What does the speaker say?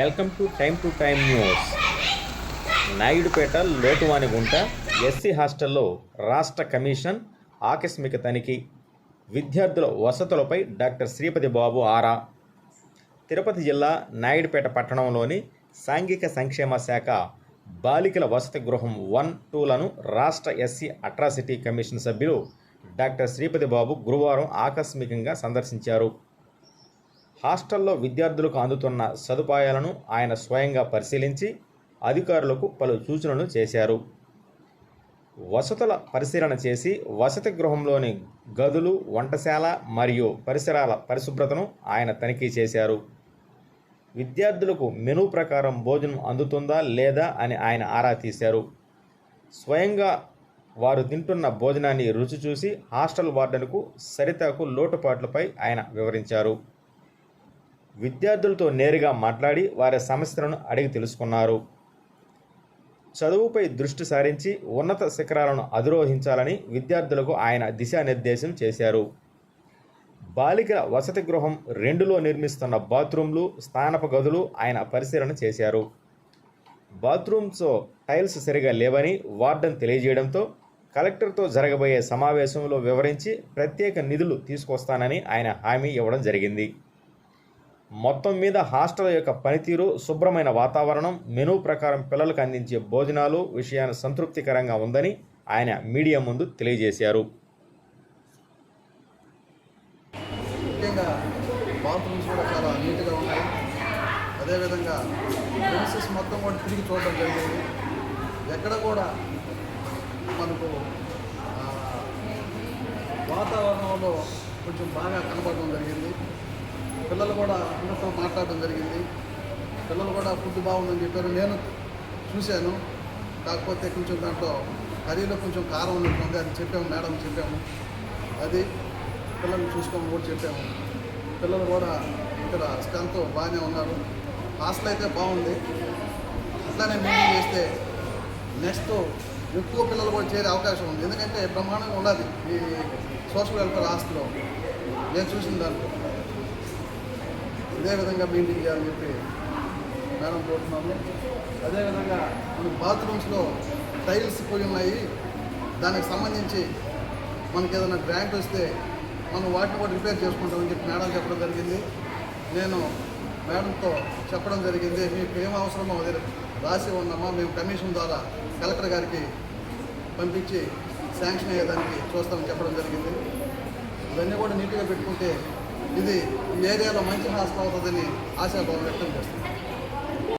Welcome to time news. Naidupeta Lothuvanigunta SC హాస్టల్లో రాష్ట్ర commission ఆకస్మిక తనిఖీ. విద్యార్థుల వసతులపై డాక్టర్ శ్రీపతి బాబు ఆరా. తిరుపతి జిల్లా నాయుడుపేట పట్టణంలోని సాంఘిక సంక్షేమ శాఖ బాలికల వసతి గృహం 1-2లను రాష్ట్ర ఎస్సీ అట్రాసిటీ కమిషన్ సభ్యులు డాక్టర్ శ్రీపతి బాబు గురువారం ఆకస్మికంగా సందర్శించారు. హాస్టల్లో విద్యార్థులకు అందుతున్న సదుపాయాలను ఆయన స్వయంగా పరిశీలించి అధికారులకు పలు సూచనలు చేశారు. వసతుల పరిశీలన చేసి వసతి గృహంలోని గదులు, వంటశాల మరియు పరిసరాల పరిశుభ్రతను ఆయన తనిఖీ చేశారు. విద్యార్థులకు మెనూ ప్రకారం భోజనం అందుతుందా లేదా అని ఆయన ఆరా తీశారు. స్వయంగా వారు తింటున్న భోజనాన్ని రుచి చూసి హాస్టల్ వార్డెన్కు సరితకు లోటుపాట్లపై ఆయన వివరించారు. విద్యార్థులతో నేరుగా మాట్లాడి వారి సమస్యలను అడిగి తెలుసుకున్నారు. చదువుపై దృష్టి సారించి ఉన్నత శిఖరాలను అధిరోహించాలని విద్యార్థులకు ఆయన దిశానిర్దేశం చేశారు. బాలికల వసతి గృహం 2లో నిర్మిస్తున్న బాత్రూంలు, స్నానపు గదులు ఆయన పరిశీలన చేశారు. బాత్రూమ్స్లో టైల్స్ సరిగా లేవని వార్డెన్ తెలియజేయడంతో కలెక్టర్తో జరగబోయే సమావేశంలో వివరించి ప్రత్యేక నిధులు తీసుకొస్తానని ఆయన హామీ ఇవ్వడం జరిగింది. మొత్తం మీద హాస్టల్ యొక్క పనితీరు, శుభ్రమైన వాతావరణం, మెనూ ప్రకారం పిల్లలకు అందించే భోజనాలు విషయాన్ని సంతృప్తికరంగా ఉందని ఆయన మీడియా ముందు తెలియజేశారు. ముఖ్యంగా బాత్రూమ్స్ కూడా చాలా నీట్గా ఉన్నాయి. అదేవిధంగా ప్రిన్సెస్ మొత్తం కూడా తిరిగి చూడడం జరిగింది. ఎక్కడ కూడా మనకు వాతావరణంలో కొంచెం బాగా కనపడడం జరిగింది. పిల్లలు కూడా అందరితో మాట్లాడడం జరిగింది. పిల్లలు కూడా ఫుడ్ బాగుందని చెప్పారు. నేను చూశాను. కాకపోతే కొంచెం దాంట్లో కర్రీలో కొంచెం కారం ఉన్నట్టుంది. అది చెప్పాము, మేడం చెప్పాము. అది పిల్లల్ని చూసుకోమని కూడా చెప్పాము. పిల్లలు కూడా ఇక్కడ స్ట్రెంత్ బాగానే ఉన్నారు. హాస్టల్ అయితే బాగుంది. అట్లానే మెయింటైన్ చేస్తే నెక్స్ట్ ఎక్కువ పిల్లలు కూడా చేరే అవకాశం ఉంది. ఎందుకంటే బ్రహ్మాండంగా ఉన్నది ఈ సోషల్ వెల్ఫేర్ హాస్టల్లో నేను చూసిన దాంట్లో. ఇదే విధంగా మెయింటైన్ చేయాలని చెప్పి మేడం కోరుతున్నాము. అదేవిధంగా మనకి బాత్రూమ్స్లో టైల్స్ పోయి ఉన్నాయి. దానికి సంబంధించి మనకి ఏదైనా గ్రాంట్ వస్తే మనం వాటిని కూడా రిపేర్ చేసుకుంటామని చెప్పి మేడం చెప్పడం జరిగింది. నేను మేడంతో చెప్పడం జరిగింది, మీకు ఏం అవసరమో అదే రాసి ఉన్నామా, మేము కమిషన్ ద్వారా కలెక్టర్ గారికి పంపించి శాంక్షన్ అయ్యేదానికి చూస్తామని చెప్పడం జరిగింది. ఇవన్నీ కూడా నీట్గా పెట్టుకుంటే ఇది ఈ ఏరియాలో మంచి హాస్టల్ అవుతుందని ఆశాభావం వ్యక్తం చేస్తుంది.